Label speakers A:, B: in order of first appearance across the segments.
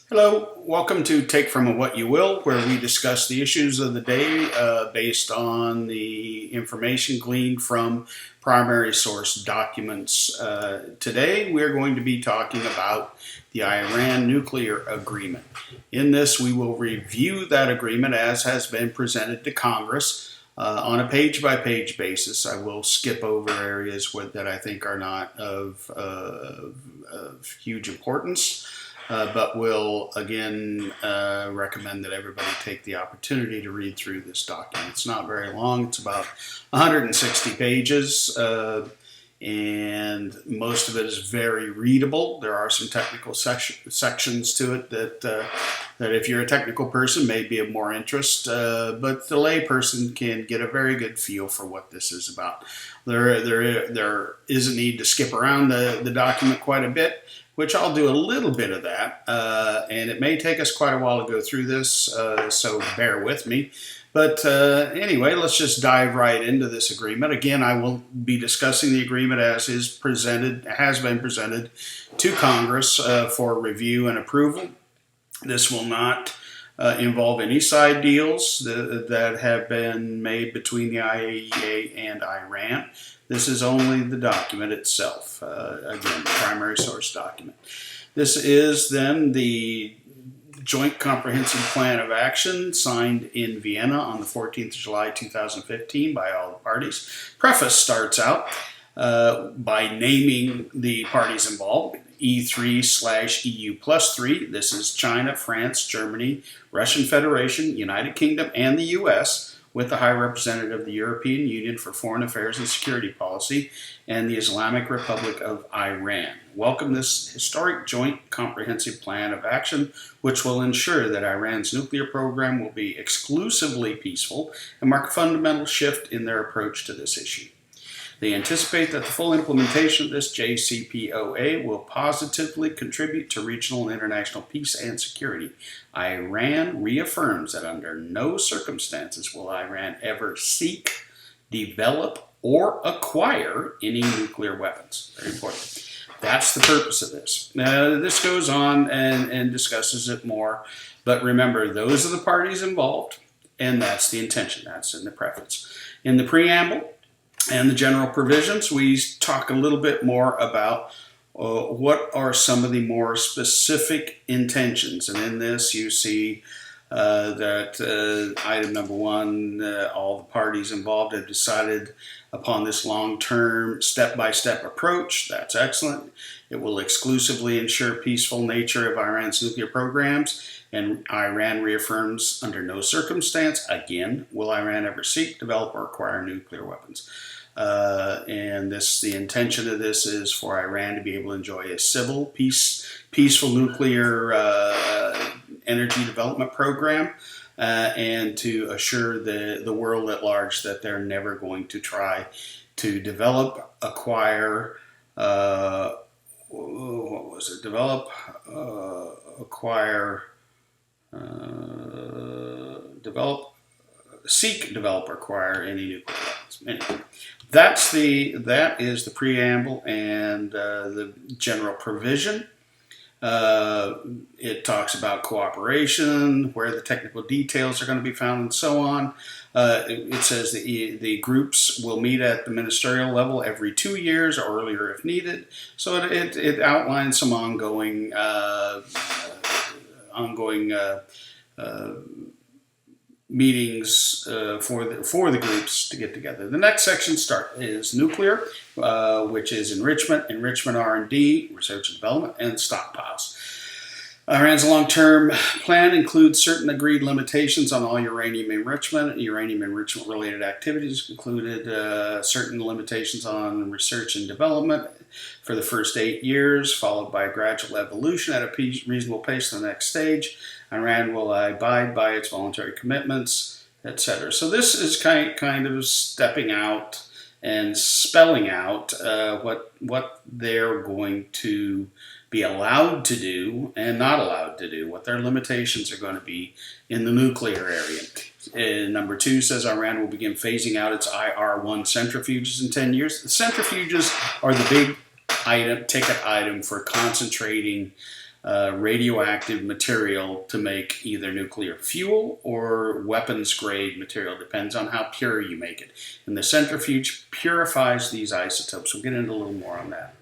A: Hello, welcome to Take From What You Will, where we discuss the issues of the day based on the information gleaned from primary source documents. Today, we're going to be talking about the Iran nuclear agreement. In this, we will review that agreement as has been presented to Congress on a page-by-page basis. I will skip over areas that I think are not of huge importance. But will again recommend that everybody take the opportunity to read through this document. It's not very long. It's about 160 pages, and most of it is very readable. There are some technical sections to it that if you're a technical person may be of more interest, but the lay person can get a very good feel for what this is about. There is a need to skip around the document quite a bit, which I'll do a little bit of that, and it may take us quite a while to go through this, so bear with me. But anyway, let's just dive right into this agreement. Again, I will be discussing the agreement as has been presented to Congress for review and approval. This will not involve any side deals that have been made between the IAEA and Iran. This is only the document itself, again, primary source document. This is then the Joint Comprehensive Plan of Action signed in Vienna on the 14th of July 2015 by all the parties. Preface starts out by naming the parties involved. E3/EU+3. This is China, France, Germany, Russian Federation, United Kingdom, and the U.S., with the High Representative of the European Union for Foreign Affairs and Security Policy, and the Islamic Republic of Iran. Welcome this historic Joint Comprehensive Plan of Action, which will ensure that Iran's nuclear program will be exclusively peaceful and mark a fundamental shift in their approach to this issue. They anticipate that the full implementation of this JCPOA will positively contribute to regional and international peace and security. Iran reaffirms that under no circumstances will Iran ever seek, develop, or acquire any nuclear weapons. Very important. That's the purpose of this. Now, this goes on and discusses it more, but remember, those are the parties involved, and that's the intention. That's in the preface. In the preamble and the general provisions, we talk a little bit more about what are some of the more specific intentions. And in this, you see that item number one, all the parties involved have decided upon this long-term, step-by-step approach. That's excellent. It will exclusively ensure peaceful nature of Iran's nuclear programs, and Iran reaffirms under no circumstance, again, will Iran ever seek, develop, or acquire nuclear weapons. And the intention of this is for Iran to be able to enjoy a civil, peaceful nuclear energy development program, and to assure the world at large that they're never going to try to develop, acquire, seek, develop, or acquire any nuclear weapons. Anyway, that is the preamble and the general provision. It talks about cooperation, where the technical details are going to be found, and so on. It says the groups will meet at the ministerial level every 2 years or earlier if needed. So it outlines some ongoing meetings for the groups to get together. The next section is nuclear, which is enrichment R&D, research and development, and stockpiles. Iran's long-term plan includes certain agreed limitations on all uranium enrichment-related activities, included certain limitations on research and development for the first 8 years, followed by a gradual evolution at a reasonable pace to the next stage. Iran will abide by its voluntary commitments, etc. So this is kind of stepping out and spelling out what they're going to be allowed to do and not allowed to do, what their limitations are going to be in the nuclear area. Number 2 says Iran will begin phasing out its IR-1 centrifuges in 10 years. The centrifuges are the big ticket item for concentrating radioactive material to make either nuclear fuel or weapons grade material. Depends on how pure you make it. And the centrifuge purifies these isotopes. We'll get into a little more on that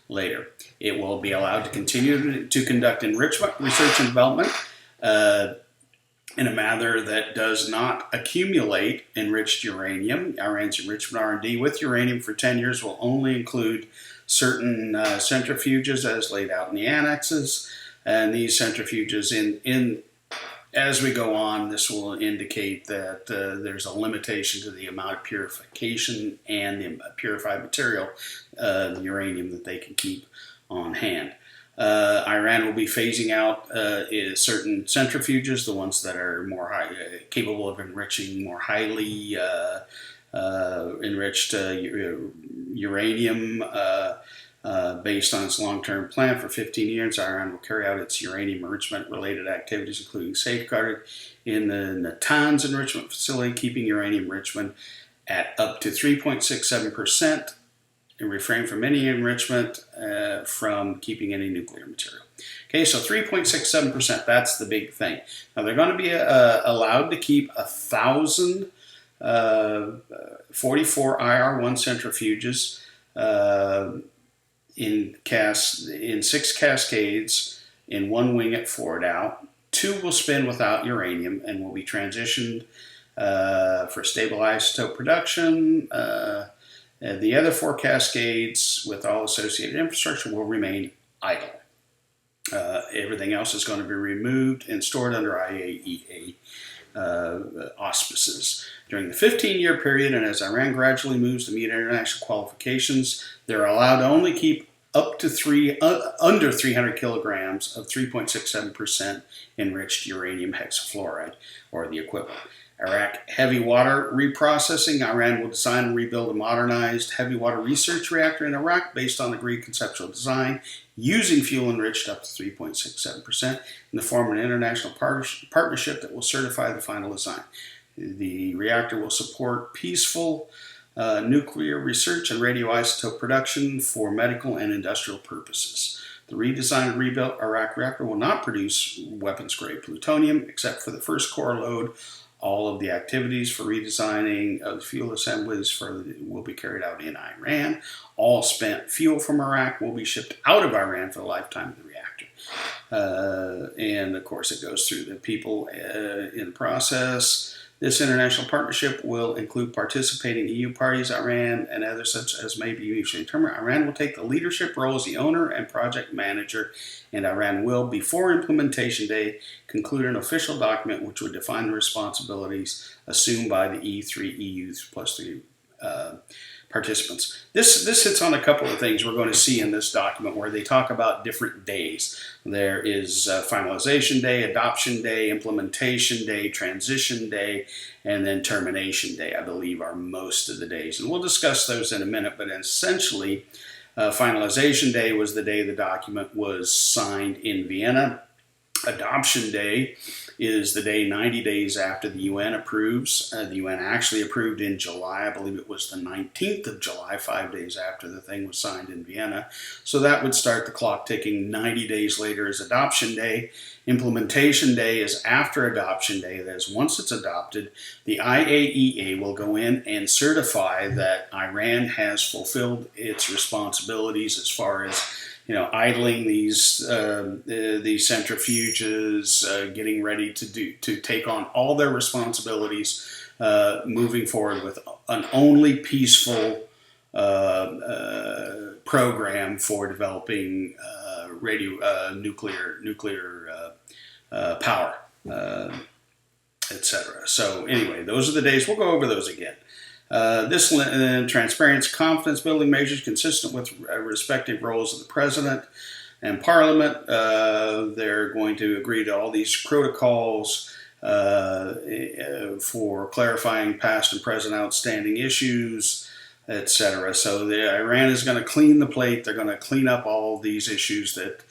A: later. It will be allowed to continue to conduct enrichment, research, and development in a manner that does not accumulate enriched uranium. Iran's enrichment R&D with uranium for 10 years will only include certain centrifuges as laid out in the annexes, and these centrifuges as we go on, this will indicate that there's a limitation to the amount of purification and the purified material, the uranium that they can keep on hand. Iran will be phasing out certain centrifuges, the ones that are more capable of enriching more highly enriched uranium. Based on its long-term plan for 15 years, Iran will carry out its uranium enrichment-related activities, including safeguarded in the Natanz enrichment facility, keeping uranium enrichment at up to 3.67%, and refrain from any enrichment from keeping any nuclear material. Okay, so 3.67%, that's the big thing. Now, they're going to be allowed to keep 1,000 44 IR-1 centrifuges in 6 cascades in one wing at forward out. 2 will spin without uranium and will be transitioned for stable isotope production. The other 4 cascades with all associated infrastructure will remain idle. Everything else is going to be removed and stored under IAEA auspices. During the 15-year period, and as Iran gradually moves to meet international qualifications, they're allowed to only keep up to under 300 kilograms of 3.67% enriched uranium hexafluoride, or the equivalent. Iraq heavy water reprocessing. Iran will design and rebuild a modernized heavy water research reactor in Iraq based on agreed conceptual design, using fuel enriched up to 3.67% in the form of an international partnership that will certify the final design. The reactor will support peaceful nuclear research and radioisotope production for medical and industrial purposes. The redesigned and rebuilt Iraq reactor will not produce weapons-grade plutonium except for the first core load. All of the activities for redesigning of the fuel assemblies will be carried out in Iran. All spent fuel from Iraq will be shipped out of Iran for the lifetime of the reactor. And of course, it goes through the people in the process. This international partnership will include participating EU parties, Iran, and others such as may be mutually determined. Iran will take the leadership role as the owner and project manager, and Iran will, before implementation day, conclude an official document which would define the responsibilities assumed by the E3 EU plus 3 participants. This hits on a couple of things we're going to see in this document where they talk about different days. There is finalization day, adoption day, implementation day, transition day, and then termination day, I believe, are most of the days. And we'll discuss those in a minute, but essentially, finalization day was the day the document was signed in Vienna. Adoption day is the day 90 days after the UN approves. The UN actually approved in July. I believe it was the 19th of July, 5 days after the thing was signed in Vienna. So that would start the clock ticking. 90 days later is adoption day. Implementation day is after adoption day. That is, once it's adopted, the IAEA will go in and certify that Iran has fulfilled its responsibilities as far as idling these centrifuges, getting ready to take on all their responsibilities, moving forward with an only peaceful program for developing nuclear power, etc. So anyway, those are the days. We'll go over those again. This transparency, confidence building measures consistent with respective roles of the president and parliament. They're going to agree to all these protocols for clarifying past and present outstanding issues, etc. So Iran is going to clean the plate. They're going to clean up all these issues that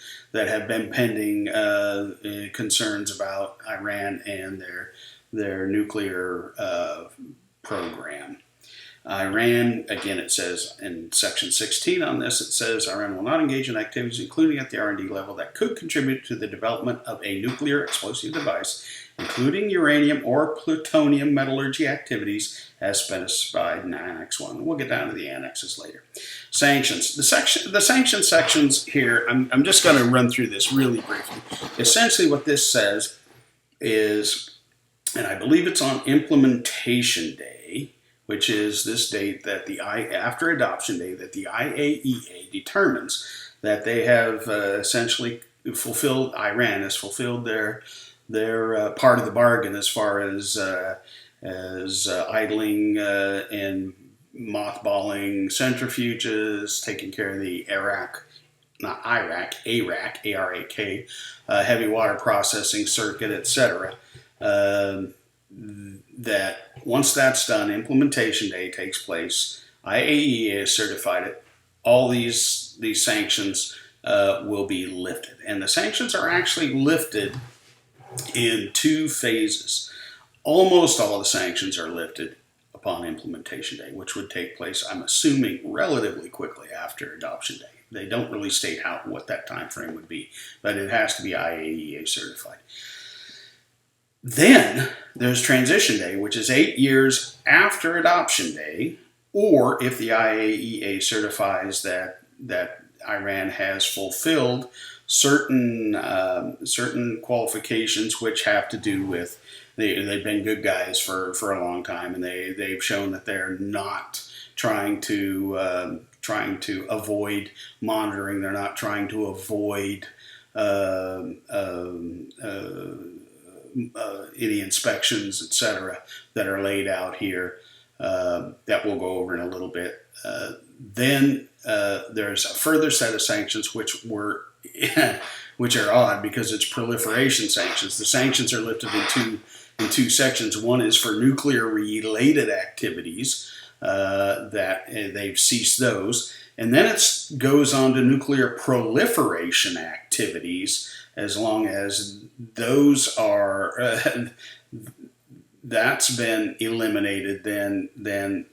A: have been pending, concerns about Iran and their nuclear program. Iran, again, it says in Section 16 on this, it says Iran will not engage in activities, including at the R&D level, that could contribute to the development of a nuclear explosive device, including uranium or plutonium metallurgy activities as specified in Annex 1. We'll get down to the annexes later. Sanctions. The sanction sections here, I'm just going to run through this really briefly. Essentially what this says is, and I believe it's on implementation day, which is this date that after adoption day, that the IAEA determines that they have essentially fulfilled, Iran has fulfilled their part of the bargain as far as idling and mothballing centrifuges, taking care of the ARAK, heavy water processing circuit, etc. That once that's done, implementation day takes place. IAEA has certified it. All these sanctions will be lifted, and the sanctions are actually lifted in 2 phases. Almost all the sanctions are lifted upon implementation day, which would take place, I'm assuming, relatively quickly after adoption day. They don't really state what that time frame would be, but it has to be IAEA certified. Then there's transition day, which is 8 years after adoption day, or if the IAEA certifies that Iran has fulfilled certain qualifications, which have to do with they've been good guys for a long time, and they've shown that they're not trying to avoid monitoring. They're not trying to avoid any inspections, etc., that are laid out here that we'll go over in a little bit. Then there's a further set of sanctions which are odd because it's proliferation sanctions. The sanctions are lifted in two sections. One is for nuclear-related activities that they've ceased those, and then it goes on to nuclear proliferation activities. As long as those are that's been eliminated, then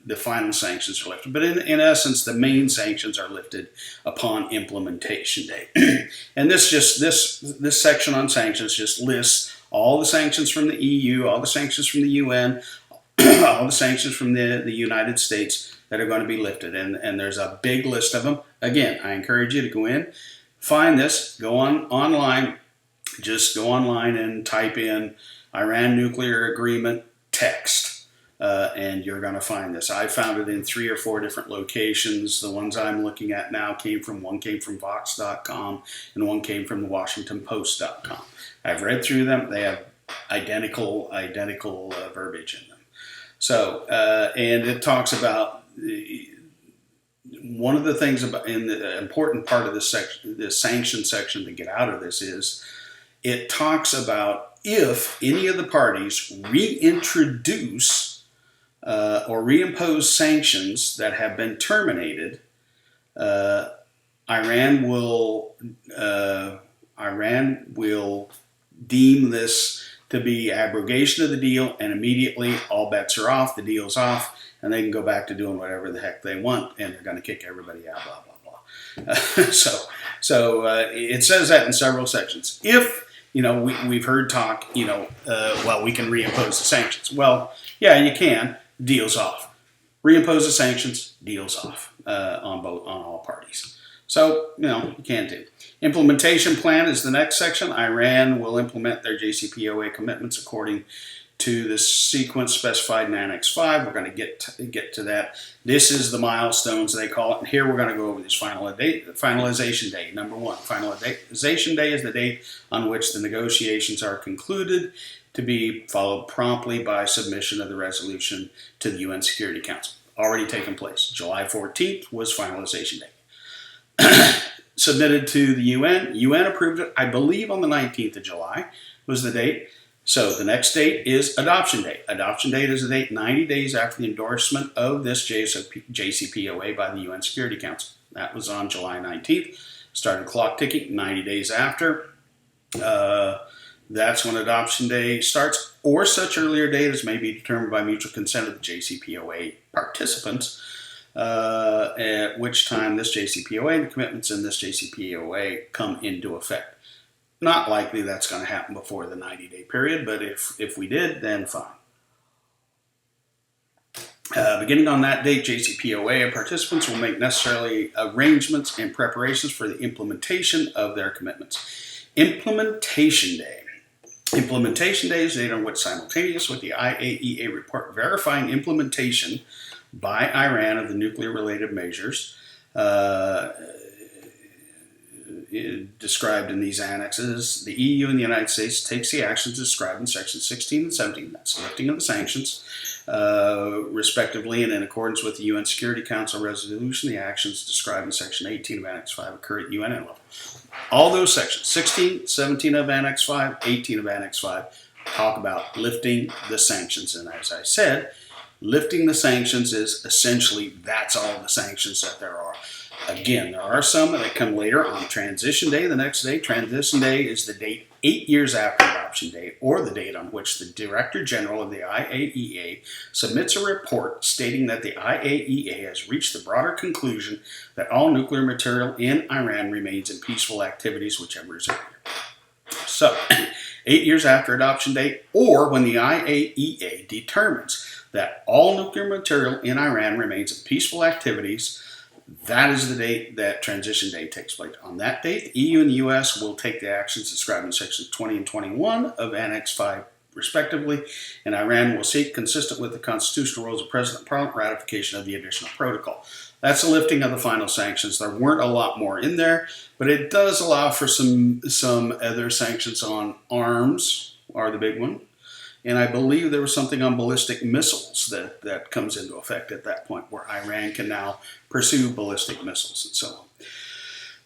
A: the final sanctions are lifted. But in essence, the main sanctions are lifted upon implementation day. And this section on sanctions just lists all the sanctions from the EU, all the sanctions from the UN, all the sanctions from the United States that are going to be lifted. And there's a big list of them. Again, I encourage you to go in, find this, go online, just go online and type in Iran nuclear agreement text, and you're going to find this. I found it in 3 or 4 different locations. The ones I'm looking at now one came from Vox.com, and one came from the WashingtonPost.com. I've read through them. They have identical verbiage in them. So, and it talks about one of the things about in the important part of this section, the sanction section to get out of this is it talks about if any of the parties reintroduce or reimpose sanctions that have been terminated, Iran will deem this to be abrogation of the deal, and immediately all bets are off, the deal's off, and they can go back to doing whatever the heck they want, and they're going to kick everybody out, blah, blah, blah. So it says that in several sections. If, we've heard talk, we can reimpose the sanctions. Well, yeah, you can. Deal's off. Reimpose the sanctions, deal's off on all parties. So, you can do. Implementation plan is the next section. Iran will implement their JCPOA commitments according to the sequence specified in Annex 5. We're going to get to that. This is the milestones they call it. And here we're going to go over this finalization day. Number 1, finalization day is the date on which the negotiations are concluded, to be followed promptly by submission of the resolution to the UN Security Council. Already taken place. July 14th was finalization day. Submitted to the UN. UN approved it, I believe, on the 19th of July was the date. So the next date is adoption date. Adoption date is the date 90 days after the endorsement of this JCPOA by the UN Security Council. That was on July 19th. Started clock ticking 90 days after. That's when adoption day starts, or such earlier date as may be determined by mutual consent of the JCPOA participants, at which time this JCPOA and the commitments in this JCPOA come into effect. Not likely that's going to happen before the 90-day period, but if we did, then fine. Beginning on that date, JCPOA participants will make necessary arrangements and preparations for the implementation of their commitments. Implementation Day. Implementation Day is the date on which, simultaneous with the IAEA report verifying implementation by Iran of the nuclear-related measures described in these annexes, the EU and the United States takes the actions described in sections 16 and 17, that's lifting of the sanctions, respectively, and in accordance with the UN Security Council resolution, the actions described in section 18 of Annex 5 occur at UN level. All those sections, 16, 17 of Annex 5, 18 of Annex 5, talk about lifting the sanctions. And as I said, lifting the sanctions is essentially, that's all the sanctions that there are. Again, there are some that come later on transition day, the next day. Transition day is the date 8 years after adoption day, or the date on which the Director General of the IAEA submits a report stating that the IAEA has reached the broader conclusion that all nuclear material in Iran remains in peaceful activities, whichever is earlier. So, 8 years after adoption date, or when the IAEA determines that all nuclear material in Iran remains in peaceful activities, that is the date that transition day takes place. On that date, the EU and the US will take the actions described in sections 20 and 21 of Annex 5, respectively, and Iran will seek, consistent with the constitutional rules of President and Parliament, ratification of the additional protocol. That's a lifting of the final sanctions. There weren't a lot more in there, but it does allow for some other sanctions on arms, are the big one. And I believe there was something on ballistic missiles that comes into effect at that point, where Iran can now pursue ballistic missiles and so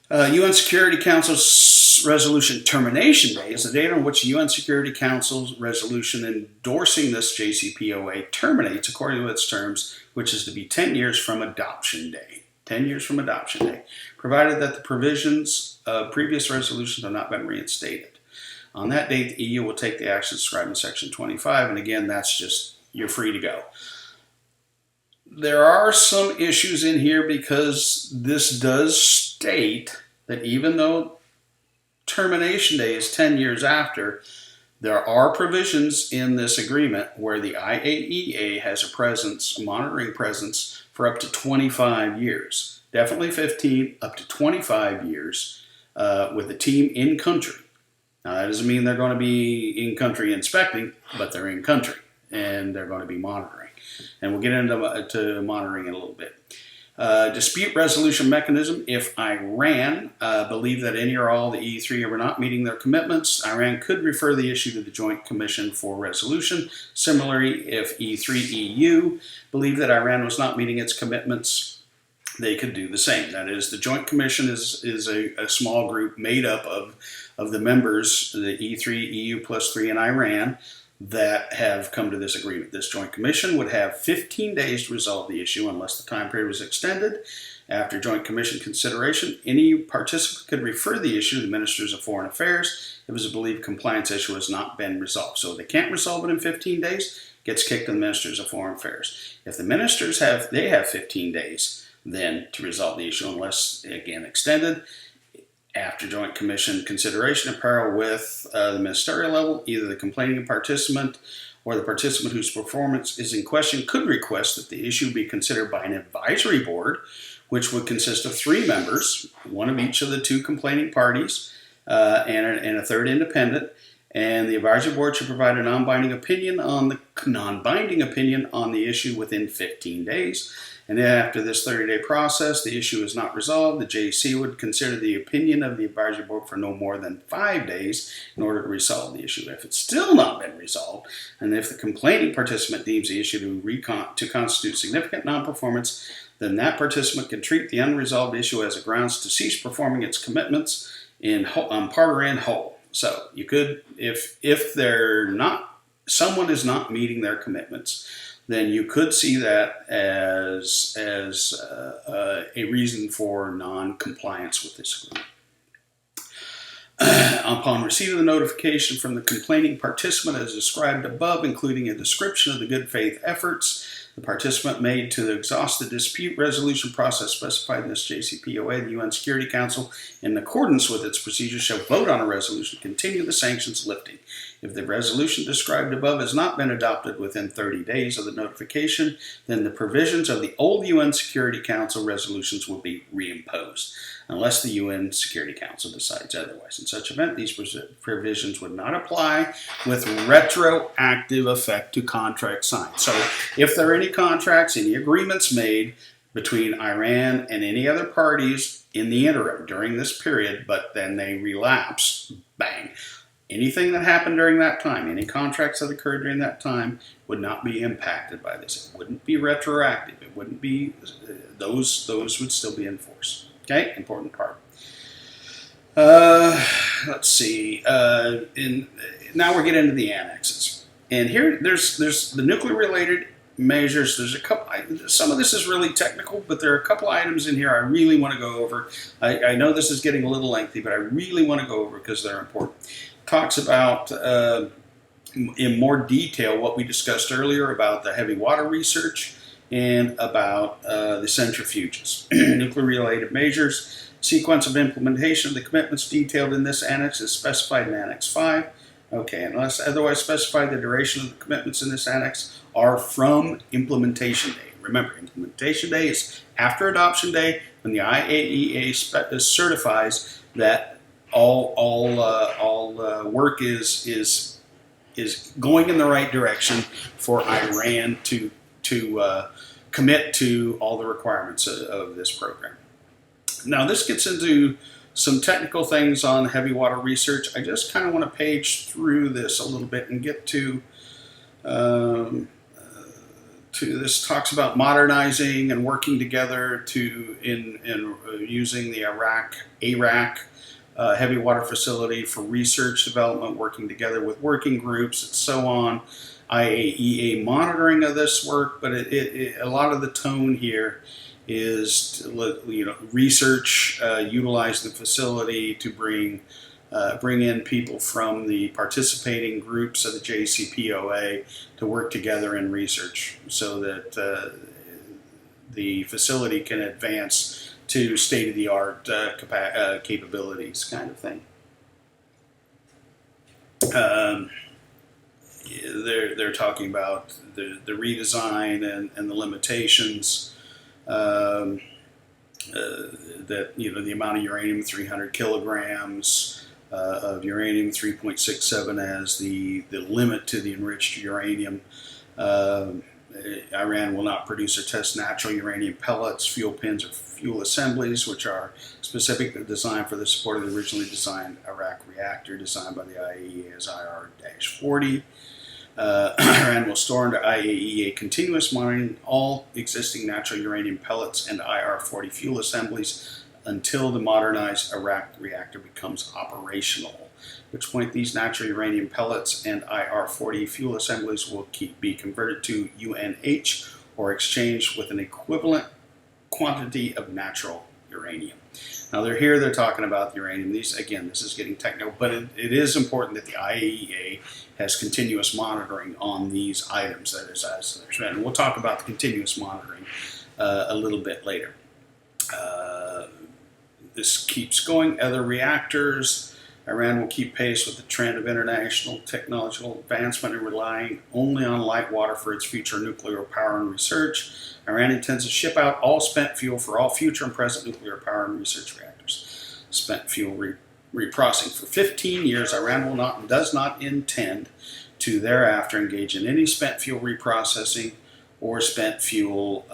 A: on. UN Security Council's resolution termination day is the date on which the UN Security Council's resolution endorsing this JCPOA terminates according to its terms, which is to be 10 years from adoption day. 10 years from adoption day, provided that the provisions of previous resolutions have not been reinstated. On that date, the EU will take the actions described in section 25, and again, that's just, you're free to go. There are some issues in here because this does state that even though termination day is 10 years after, there are provisions in this agreement where the IAEA has a presence, a monitoring presence, for up to 25 years. Definitely 15, up to 25 years with a team in country. Now, that doesn't mean they're going to be in country inspecting, but they're in country and they're going to be monitoring. And we'll get into monitoring in a little bit. Dispute resolution mechanism. If Iran believe that any or all the E3 are not meeting their commitments, Iran could refer the issue to the Joint Commission for resolution. Similarly, if E3 EU believe that Iran was not meeting its commitments, they could do the same. That is, the Joint Commission is a small group made up of the members, the E3, EU plus 3, and Iran, that have come to this agreement. This Joint Commission would have 15 days to resolve the issue unless the time period was extended. After Joint Commission consideration, any participant could refer the issue to the Ministers of Foreign Affairs if it was believed compliance issue has not been resolved. So if they can't resolve it in 15 days, it gets kicked to the Ministers of Foreign Affairs. If the ministers have 15 days then to resolve the issue unless, again, extended. After Joint Commission consideration in parallel with the ministerial level, either the complaining participant or the participant whose performance is in question could request that the issue be considered by an advisory board, which would consist of 3 members, one of each of the 2 complaining parties, and a third independent. And the advisory board should provide a non-binding opinion on the issue within 15 days. And then after this 30-day process, the issue is not resolved, the JC would consider the opinion of the advisory board for no more than 5 days in order to resolve the issue. If it's still not been resolved, and if the complaining participant deems the issue to constitute significant non-performance, then that participant can treat the unresolved issue as a grounds to cease performing its commitments on part or in whole. So you could, if someone is not meeting their commitments, then you could see that as a reason for non-compliance with this agreement. Upon receipt of the notification from the complaining participant as described above, including a description of the good faith efforts the participant made to exhaust the dispute resolution process specified in this JCPOA, the UN Security Council, in accordance with its procedures, shall vote on a resolution to continue the sanctions lifting. If the resolution described above has not been adopted within 30 days of the notification, then the provisions of the old UN Security Council resolutions will be reimposed, unless the UN Security Council decides otherwise. In such event, these provisions would not apply with retroactive effect to contracts signed. So if there are any contracts, any agreements made between Iran and any other parties in the interim during this period, but then they relapse, bang. Anything that happened during that time, any contracts that occurred during that time would not be impacted by this. It wouldn't be retroactive. It wouldn't be, those would still be in force. Okay, important part. Let's see. Now we're getting into the annexes. And here there's the nuclear related measures. There's a couple, some of this is really technical, but there are a couple items in here I really want to go over. I know this is getting a little lengthy, but I really want to go over because they're important. Talks about in more detail what we discussed earlier about the heavy water research and about the centrifuges. Nuclear-related measures, sequence of implementation of the commitments detailed in this annex is specified in Annex 5. Okay, unless otherwise specified, the duration of the commitments in this annex are from implementation day. Remember, implementation day is after adoption day when the IAEA certifies that all work is going in the right direction for Iran to commit to all the requirements of this program. Now, this gets into some technical things on heavy water research. I just kind of want to page through this a little bit and get to this. Talks about modernizing and working together in using the ARAC heavy water facility for research development, working together with working groups and so on. IAEA monitoring of this work, but a lot of the tone here is research, utilize the facility to bring in people from the participating groups of the JCPOA to work together in research so that the facility can advance to state-of-the-art capabilities, kind of thing. They're talking about the redesign and the limitations. That the amount of uranium, 300 kilograms of uranium, 3.67 as the limit to the enriched uranium. Iran will not produce or test natural uranium pellets, fuel pins, or fuel assemblies, which are specifically designed for the support of the originally designed Arak reactor designed by the IAEA as IR-40. Iran will store under IAEA continuous monitoring all existing natural uranium pellets and IR-40 fuel assemblies until the modernized Arak reactor becomes operational, at which point these natural uranium pellets and IR-40 fuel assemblies will be converted to UNH or exchanged with an equivalent quantity of natural uranium. Now they're talking about the uranium. This is getting technical, but it is important that the IAEA has continuous monitoring on these items. That is, and we'll talk about the continuous monitoring a little bit later. This keeps going. Other reactors. Iran will keep pace with the trend of international technological advancement and relying only on light water for its future nuclear power and research. Iran intends to ship out all spent fuel for all future and present nuclear power and research reactors. Spent fuel reprocessing. For 15 years, Iran does not intend to thereafter engage in any spent fuel reprocessing or spent fuel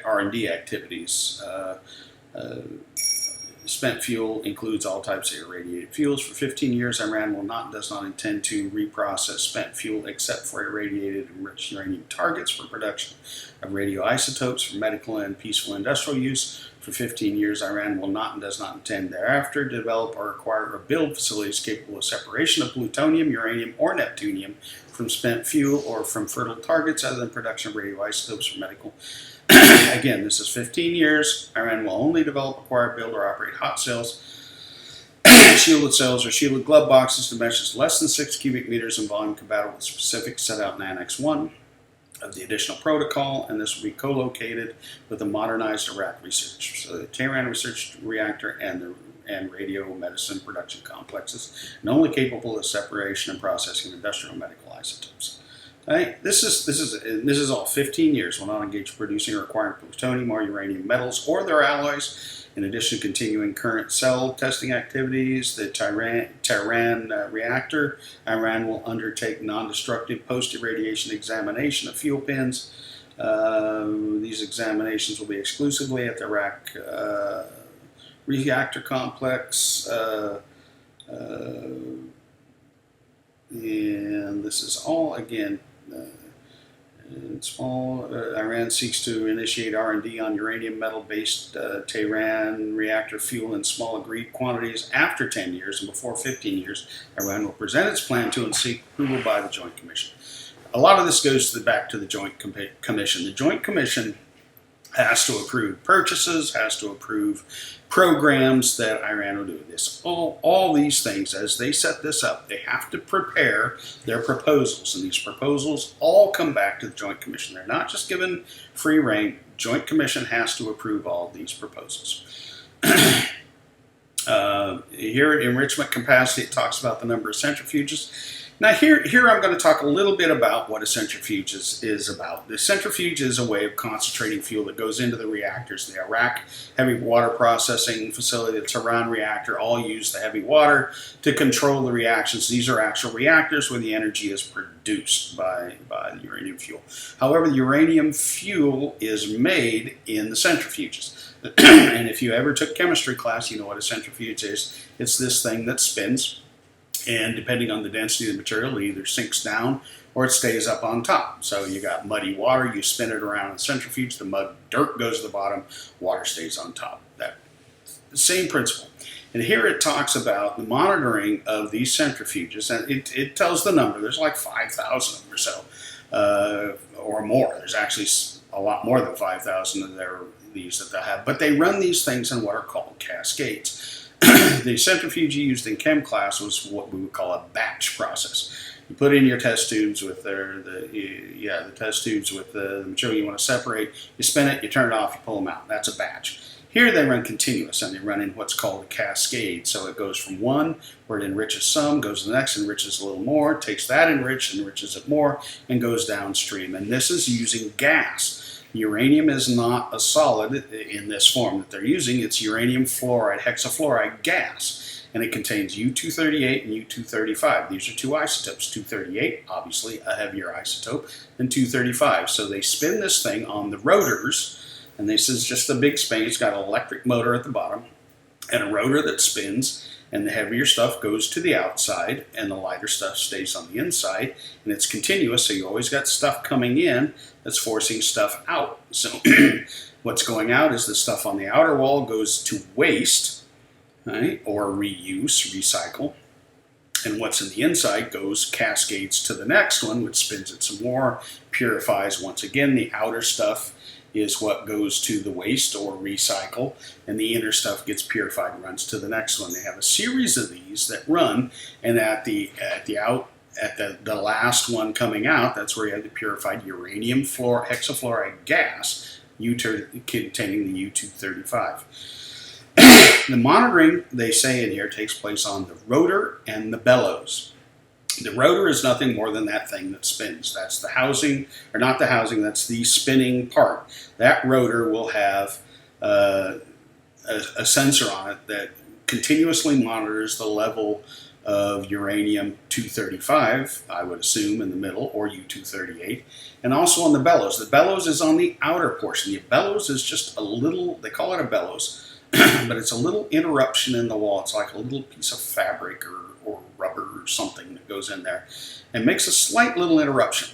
A: R&D activities. Spent fuel includes all types of irradiated fuels. For 15 years, Iran does not intend to reprocess spent fuel except for irradiated enriched uranium targets for production of radioisotopes for medical and peaceful industrial use. For 15 years, Iran does not intend thereafter to develop or acquire or build facilities capable of separation of plutonium, uranium, or neptunium from spent fuel or from fertile targets other than production of radioisotopes for medical. Again, this is 15 years. Iran will only develop, acquire, build, or operate hot cells Shielded cells are shielded glove boxes to measures less than 6 cubic meters in volume, compatible with specifics set out in Annex 1 of the additional protocol, and this will be co-located with the modernized Iraq research. So the Tehran research reactor and radio medicine production complexes, and only capable of separation and processing of industrial medical isotopes. Right? This is all 15 years will not engage producing or acquiring plutonium or uranium metals or their alloys. In addition to continuing current cell testing activities, the Tehran reactor, Iran will undertake non-destructive post-irradiation examination of fuel pins. These examinations will be exclusively at the Iraq reactor complex. And this is all, again, Iran seeks to initiate R&D on uranium metal-based Tehran reactor fuel in small agreed quantities after 10 years, and before 15 years, Iran will present its plan to and seek approval by the Joint Commission. A lot of this goes back to the Joint Commission. The Joint Commission has to approve purchases, has to approve programs that Iran will do. This, all these things, as they set this up, they have to prepare their proposals, and these proposals all come back to the Joint Commission. They're not just given free rein. Joint Commission has to approve all of these proposals. Here at enrichment capacity, it talks about the number of centrifuges. Now here I'm going to talk a little bit about what a centrifuge is about. The centrifuge is a way of concentrating fuel that goes into the reactors. The Iraq heavy water processing facility, the Tehran reactor, all use the heavy water to control the reactions. These are actual reactors where the energy is produced by the uranium fuel. However, the uranium fuel is made in the centrifuges. And if you ever took chemistry class, you know what a centrifuge is. It's this thing that spins. And depending on the density of the material, it either sinks down or it stays up on top. So you got muddy water, you spin it around in the centrifuge, the dirt goes to the bottom, water stays on top. That same principle. And here it talks about the monitoring of these centrifuges, and it tells the number. There's like 5,000 of them or so, or more. There's actually a lot more than 5,000 of these that they have. But they run these things in what are called cascades. The centrifuge used in chem class was what we would call a batch process. You put in your test tubes with the test tubes with the material you want to separate. You spin it, you turn it off, you pull them out. That's a batch. Here they run continuous, and they run in what's called a cascade. So it goes from one, where it enriches some, goes to the next, enriches a little more, takes that enriches it more, and goes downstream. And this is using gas. Uranium is not a solid in this form that they're using. It's uranium fluoride, hexafluoride gas, and it contains U-238 and U-235. These are two isotopes. 238, obviously a heavier isotope, than 235. So they spin this thing on the rotors, and this is just a big spin. It's got an electric motor at the bottom and a rotor that spins, and the heavier stuff goes to the outside and the lighter stuff stays on the inside, and it's continuous, so you always got stuff coming in that's forcing stuff out. So what's going out is the stuff on the outer wall goes to waste, right, or reuse, recycle, and what's in the inside goes cascades to the next one, which spins it some more, purifies once again. The outer stuff is what goes to the waste or recycle, and the inner stuff gets purified and runs to the next one. They have a series of these that run, and at the last one coming out, that's where you have the purified uranium hexafluoride gas, containing the U-235. The monitoring, they say in here, takes place on the rotor and the bellows. The rotor is nothing more than that thing that spins. That's the housing, or not the housing, that's the spinning part. That rotor will have a sensor on it that continuously monitors the level of uranium-235, I would assume, in the middle, or U-238, and also on the bellows. The bellows is on the outer portion. The bellows is just a little, they call it a bellows, but it's a little interruption in the wall. It's like a little piece of fabric or rubber or something that goes in there and makes a slight little interruption.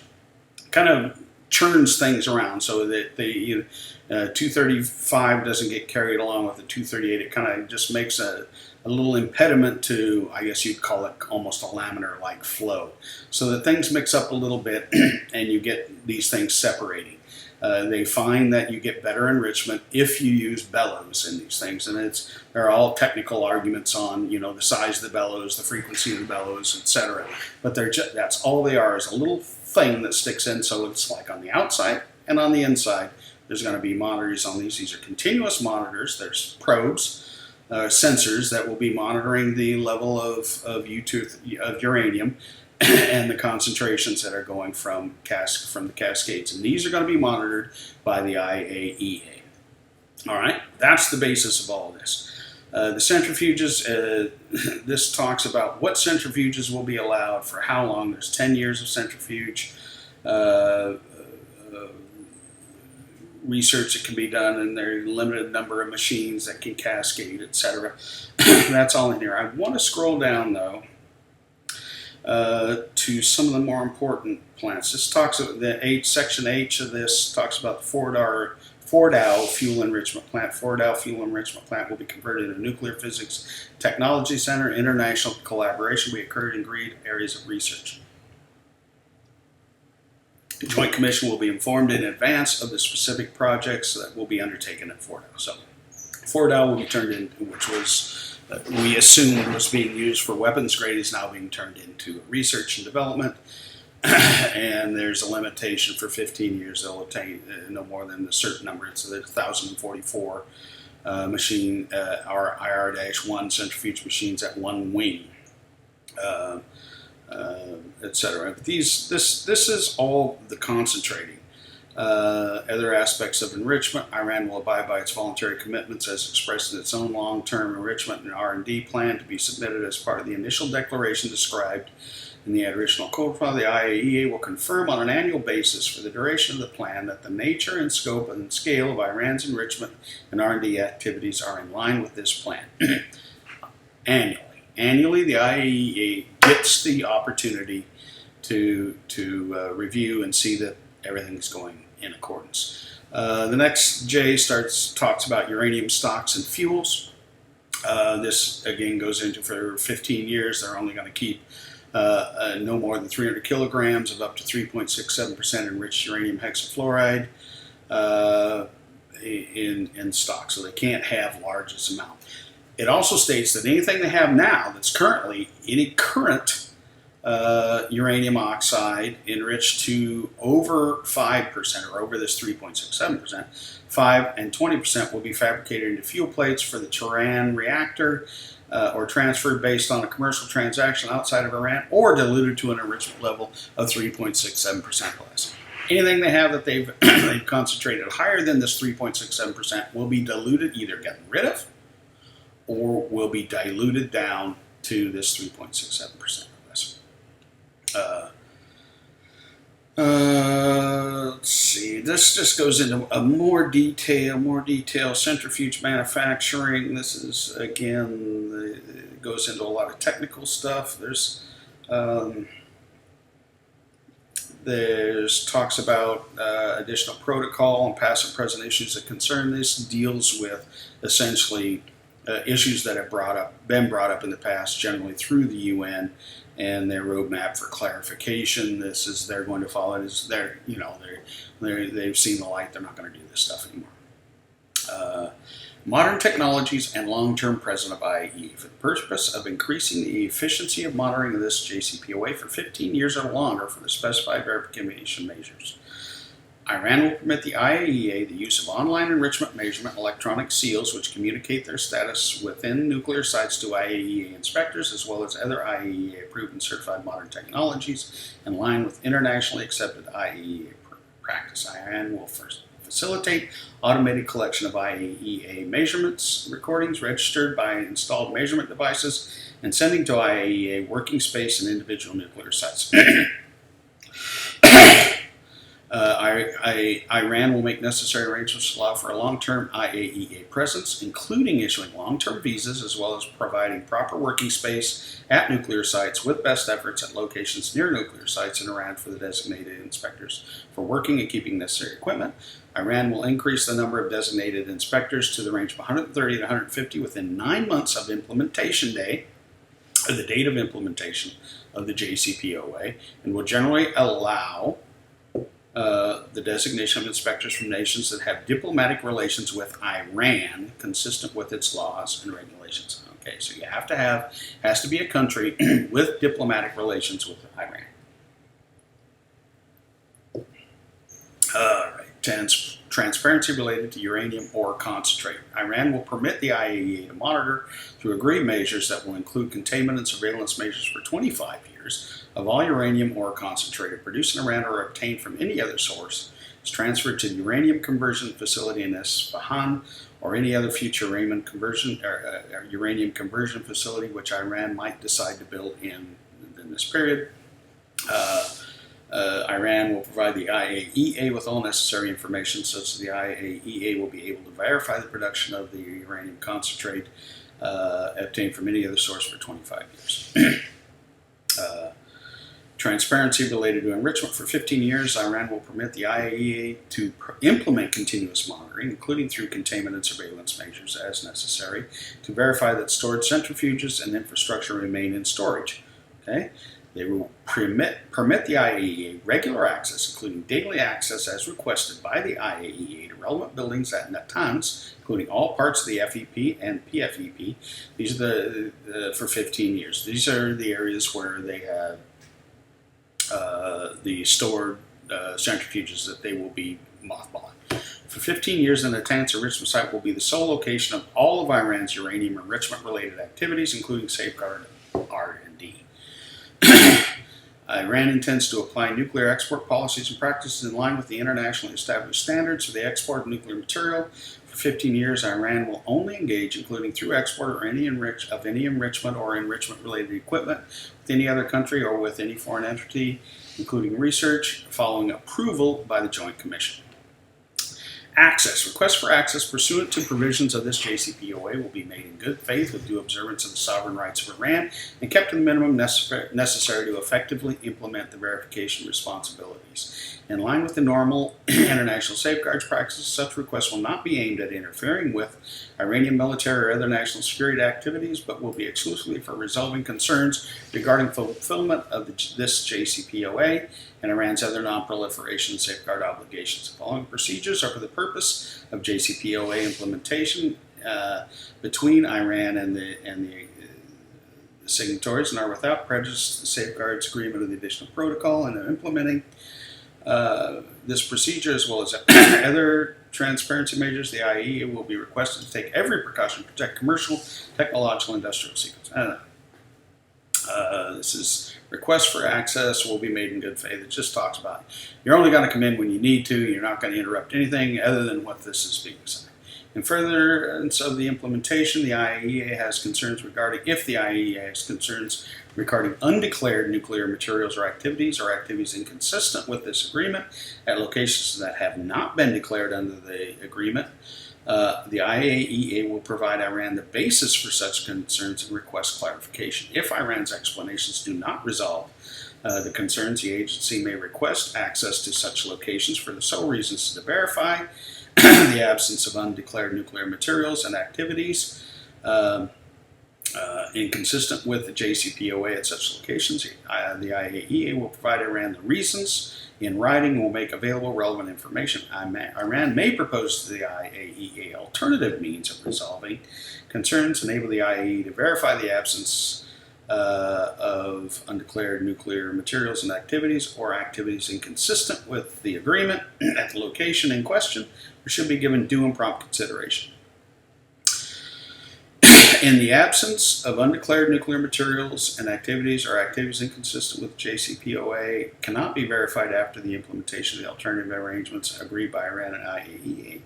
A: Kind of churns things around so that the 235 doesn't get carried along with the 238. It kind of just makes a little impediment to, I guess you'd call it almost a laminar-like flow. So that things mix up a little bit and you get these things separating. They find that you get better enrichment if you use bellows in these things, and there are all technical arguments on the size of the bellows, the frequency of the bellows, etc. But that's all they are, is a little thing that sticks in. So it's like on the outside and on the inside, there's going to be monitors on these. These are continuous monitors. There's probes. Sensors that will be monitoring the level of uranium and the concentrations that are going from the cascades. And these are going to be monitored by the IAEA. All right, that's the basis of all this. The centrifuges, this talks about what centrifuges will be allowed for how long. There's 10 years of centrifuge research that can be done, and there's a limited number of machines that can cascade, etc. That's all in here. I want to scroll down, though, to some of the more important plants. This talks about section H of this talks about the Fordow Fuel Enrichment Plant. Fordow Fuel Enrichment Plant will be converted into Nuclear Physics Technology Center. International collaboration will occur in agreed areas of research. The Joint Commission will be informed in advance of the specific projects that will be undertaken at Fordow. So, Fordow will be turned into, which was, we assumed was being used for weapons grade, is now being turned into research and development. And there's a limitation for 15 years. They'll obtain no more than a certain number. So there's 1,044 machine, our IR-1 centrifuge machines at one wing. Etc. This is all the concentrating. Other aspects of enrichment, Iran will abide by its voluntary commitments as expressed in its own long-term enrichment and R&D plan to be submitted as part of the initial declaration described in the additional code file. The IAEA will confirm on an annual basis for the duration of the plan that the nature and scope and scale of Iran's enrichment and R&D activities are in line with this plan. Annually, the IAEA gets the opportunity to review and see that everything is going in accordance. The next J talks about uranium stocks and fuels. This again goes into for 15 years. They're only going to keep no more than 300 kilograms of up to 3.67% enriched uranium hexafluoride in stock, so they can't have largest amount. It also states that anything they have now that's currently any current uranium oxide enriched to over 5% or over this 3.67%, 5 and 20% will be fabricated into fuel plates for the Tehran reactor or transferred based on a commercial transaction outside of Iran, or diluted to an enrichment level of 3.67% less. Anything they have that they've concentrated higher than this 3.67% will be diluted, either gotten rid of, or will be diluted down to this 3.67% or less. Let's see. This just goes into more detail. Centrifuge manufacturing. This is again it goes into a lot of technical stuff. There's talks about additional protocol and past and present issues that concern this. Deals with essentially issues that have been brought up in the past, generally through the UN and their roadmap for clarification. This is they're going to follow it. Is they've seen the light. They're not going to do this stuff anymore. Modern technologies and long-term present of IAEA for the purpose of increasing the efficiency of monitoring of this JCPOA for 15 years or longer for the specified verification measures. Iran will permit the IAEA the use of online enrichment measurement electronic seals which communicate their status within nuclear sites to IAEA inspectors, as well as other IAEA approved and certified modern technologies in line with internationally accepted IAEA practice. Iran will first facilitate automated collection of IAEA measurements recordings registered by installed measurement devices and sending to IAEA working space and individual nuclear sites. Iran will make necessary arrangements to allow for a long-term IAEA presence, including issuing long-term visas, as well as providing proper working space at nuclear sites with best efforts at locations near nuclear sites in Iran for the designated inspectors for working and keeping necessary equipment. Iran will increase the number of designated inspectors to the range of 130 to 150 within 9 months of implementation day, or the date of implementation of the JCPOA, and will generally allow the designation of inspectors from nations that have diplomatic relations with Iran consistent with its laws and regulations. Okay, so you have to have, has to be a country with diplomatic relations with Iran. All right, transparency related to uranium ore concentrate. Iran will permit the IAEA to monitor through agreed measures that will include containment and surveillance measures for 25 years of all uranium ore concentrated produced in Iran or obtained from any other source is transferred to the uranium conversion facility in Isfahan or any other future uranium conversion facility which Iran might decide to build in this period. Iran will provide the IAEA with all necessary information such that the IAEA will be able to verify the production of the uranium concentrate obtained from any other source for 25 years. Transparency related to enrichment. For 15 years, Iran will permit the IAEA to implement continuous monitoring, including through containment and surveillance measures as necessary, to verify that stored centrifuges and infrastructure remain in storage. Okay? They will permit the IAEA regular access, including daily access as requested by the IAEA to relevant buildings at Natanz, including all parts of the FEP and PFEP. These are for 15 years. These are the areas where they have the stored centrifuges that they will be mothballing. For 15 years, the Natanz enrichment site will be the sole location of all of Iran's uranium enrichment-related activities, including safeguard R&D. Iran intends to apply nuclear export policies and practices in line with the internationally established standards for the export of nuclear material. For 15 years, Iran will only engage, including through export or any enrichment or enrichment-related equipment with any other country or with any foreign entity, including research, following approval by the Joint Commission. Access. Requests for access pursuant to provisions of this JCPOA will be made in good faith with due observance of the sovereign rights of Iran and kept to the minimum necessary to effectively implement the verification responsibilities. In line with the normal international safeguards practices, such requests will not be aimed at interfering with Iranian military or other national security activities, but will be exclusively for resolving concerns regarding fulfillment of this JCPOA and Iran's other non-proliferation safeguard obligations. The following procedures are for the purpose of JCPOA implementation between Iran and the signatories and are without prejudice to the safeguards agreement of the additional protocol and implementing this procedure as well as other transparency measures. The IAEA will be requested to take every precaution to protect commercial, technological, industrial secrets. This is request for access will be made in good faith. It just talks about you're only going to come in when you need to. You're not going to interrupt anything other than what this is being said. In furtherance of the implementation, the IAEA has concerns regarding undeclared nuclear materials or activities inconsistent with this agreement at locations that have not been declared under the agreement. The IAEA will provide Iran the basis for such concerns and request clarification. If Iran's explanations do not resolve the concerns, the agency may request access to such locations for the sole reasons to verify the absence of undeclared nuclear materials and activities inconsistent with the JCPOA at such locations. The IAEA will provide Iran the reasons in writing and will make available relevant information. Iran may propose to the IAEA alternative means of resolving concerns, enable the IAEA to verify the absence of undeclared nuclear materials and activities or activities inconsistent with the agreement at the location in question, or should be given due and prompt consideration. In the absence of undeclared nuclear materials and activities or activities inconsistent with JCPOA cannot be verified after the implementation of the alternative arrangements agreed by Iran and IAEA,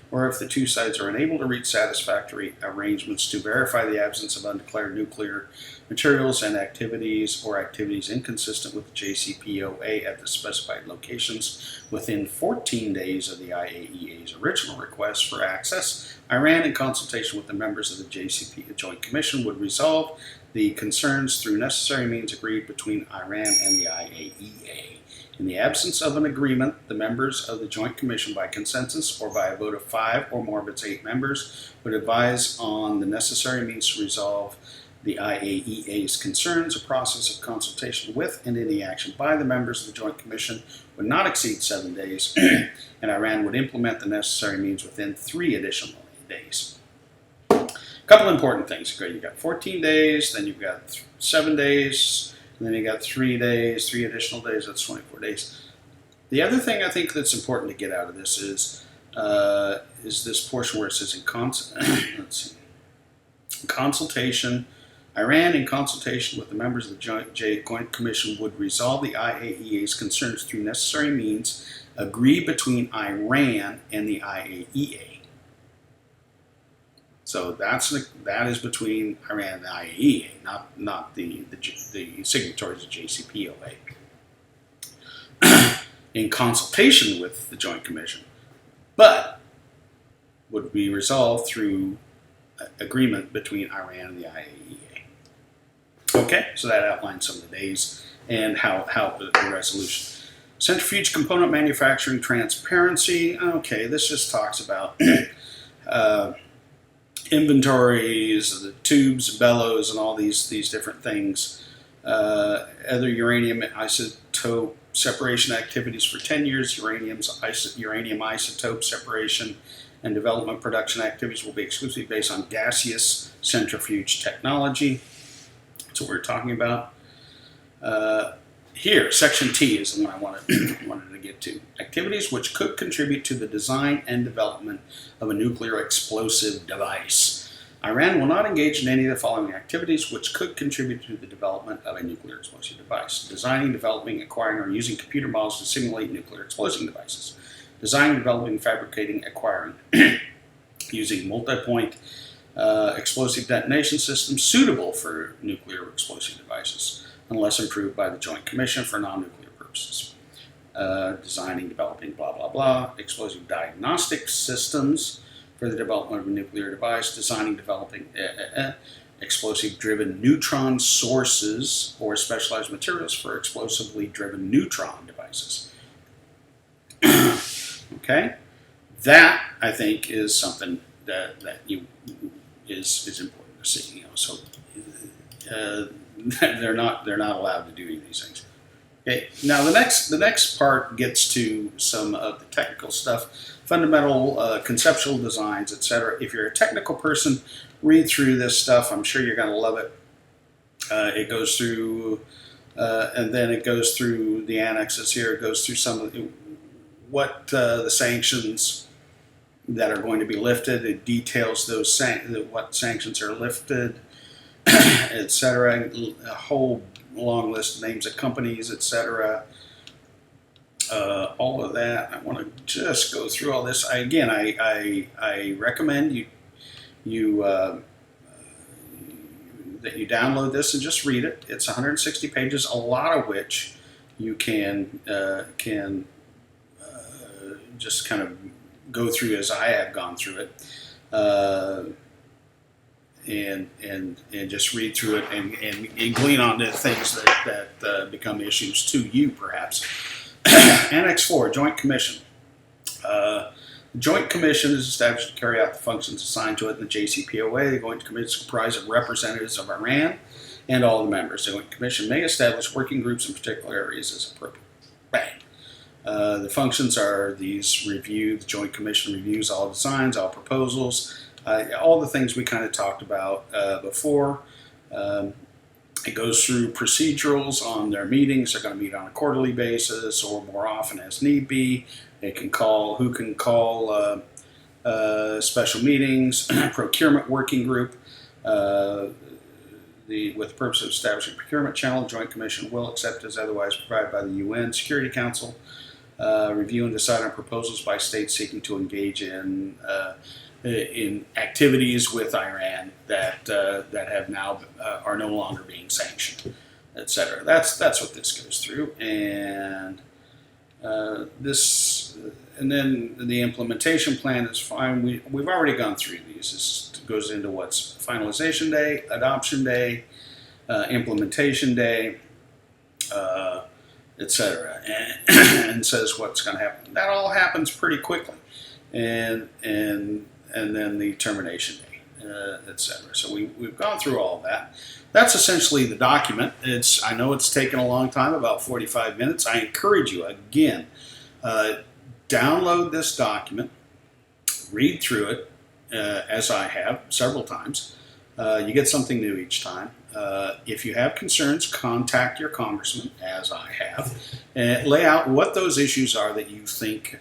A: or if the two sides are unable to reach satisfactory arrangements to verify the absence of undeclared nuclear materials and activities or activities inconsistent with the JCPOA at the specified locations within 14 days of the IAEA's original request for access, Iran, in consultation with the members of the JCP Joint Commission, would resolve the concerns through necessary means agreed between Iran and the IAEA. In the absence of an agreement, the members of the Joint Commission, by consensus or by a vote of 5 or more of its 8 members, would advise on the necessary means to resolve the IAEA's concerns. A process of consultation with and any action by the members of the Joint Commission would not exceed 7 days, and Iran would implement the necessary means within 3 additional days. A couple important things. You've got 14 days, then you've got 7 days, and then you've got 3 days, 3 additional days, that's 24 days. The other thing I think that's important to get out of this is this portion where it says let's see, consultation. Iran, in consultation with the members of the Joint Commission, would resolve the IAEA's concerns through necessary means agreed between Iran and the IAEA. So that is between Iran and the IAEA, not the signatories of JCPOA. In consultation with the Joint Commission, but would be resolved through agreement between Iran and the IAEA. Okay, so that outlines some of the days and how the resolution. Centrifuge component manufacturing transparency. Okay, this just talks about inventories, the tubes, bellows, and all these different things. Other uranium isotope separation activities for 10 years. Uranium isotope separation and development production activities will be exclusively based on gaseous centrifuge technology. That's what we're talking about. Here, Section T is the one I wanted to get to. Activities which could contribute to the design and development of a nuclear explosive device. Iran will not engage in any of the following activities which could contribute to the development of a nuclear explosive device. Designing, developing, acquiring, or using computer models to simulate nuclear explosive devices. Designing, developing, fabricating, acquiring. Using multi-point explosive detonation systems suitable for nuclear explosive devices, unless approved by the Joint Commission for non-nuclear purposes. Designing, developing, blah, blah, blah. Explosive diagnostic systems for the development of a nuclear device. Designing, developing explosive-driven neutron sources or specialized materials for explosively driven neutron devices. Okay? That, I think, is something that is important to see. So they're not allowed to do any of these things. Okay. Now the next part gets to some of the technical stuff, fundamental conceptual designs, etc. If you're a technical person, read through this stuff. I'm sure you're going to love it. It goes through, and then it goes through the annexes here. It goes through some of what the sanctions that are going to be lifted. It details those what sanctions are lifted, etc. A whole long list of names of companies, etc. All of that. I want to just go through all this. I recommend you that you download this and just read it. It's 160 pages, a lot of which you can just kind of go through as I have gone through it, and just read through it and glean on the things that become issues to you, perhaps. Annex 4, Joint Commission. The Joint Commission is established to carry out the functions assigned to it in the JCPOA. The Joint Commission is comprised of representatives of Iran and all the members. The Joint Commission may establish working groups in particular areas as appropriate. Bang. The functions are these: review. The Joint Commission reviews all designs, all proposals, all the things we kind of talked about before. It goes through procedurals on their meetings. They're going to meet on a quarterly basis or more often as need be. They can call, special meetings, procurement working group. With the purpose of establishing procurement channel, Joint Commission will accept as otherwise provided by the UN Security Council. Review and decide on proposals by states seeking to engage in activities with Iran that have now are no longer being sanctioned, etc. That's what this goes through, and and then the implementation plan is fine. We've already gone through these. This goes into what's finalization day, adoption day, implementation day, etc., and says what's going to happen. That all happens pretty quickly, and then the termination day. etc. So we've gone through all that. That's essentially the document. I know it's taken a long time, about 45 minutes. I encourage you, again, download this document, read through it, as I have several times. You get something new each time. If you have concerns, contact your congressman, as I have, and lay out what those issues are that you think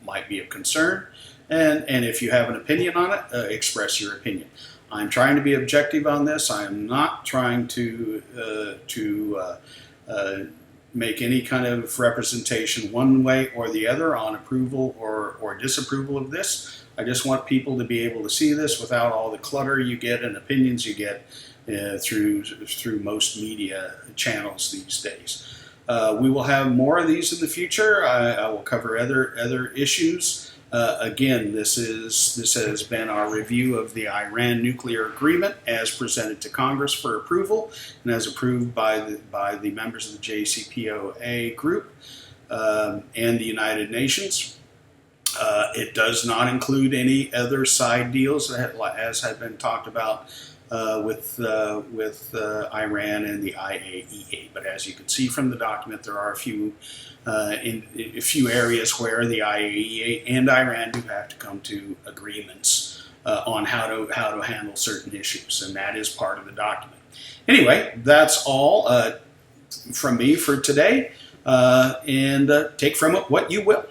A: might be of concern. And if you have an opinion on it, express your opinion. I'm trying to be objective on this. I am not trying to make any kind of representation one way or the other on approval or disapproval of this. I just want people to be able to see this without all the clutter you get and opinions you get through most media channels these days. We will have more of these in the future. I will cover other issues. Again, this has been our review of the Iran nuclear agreement as presented to Congress for approval and as approved by the members of the JCPOA group and the United Nations. It does not include any other side deals as had been talked about with Iran and the IAEA. But as you can see from the document, there are a few areas where the IAEA and Iran do have to come to agreements on how to handle certain issues, and that is part of the document. Anyway, that's all from me for today, and take from it what you will.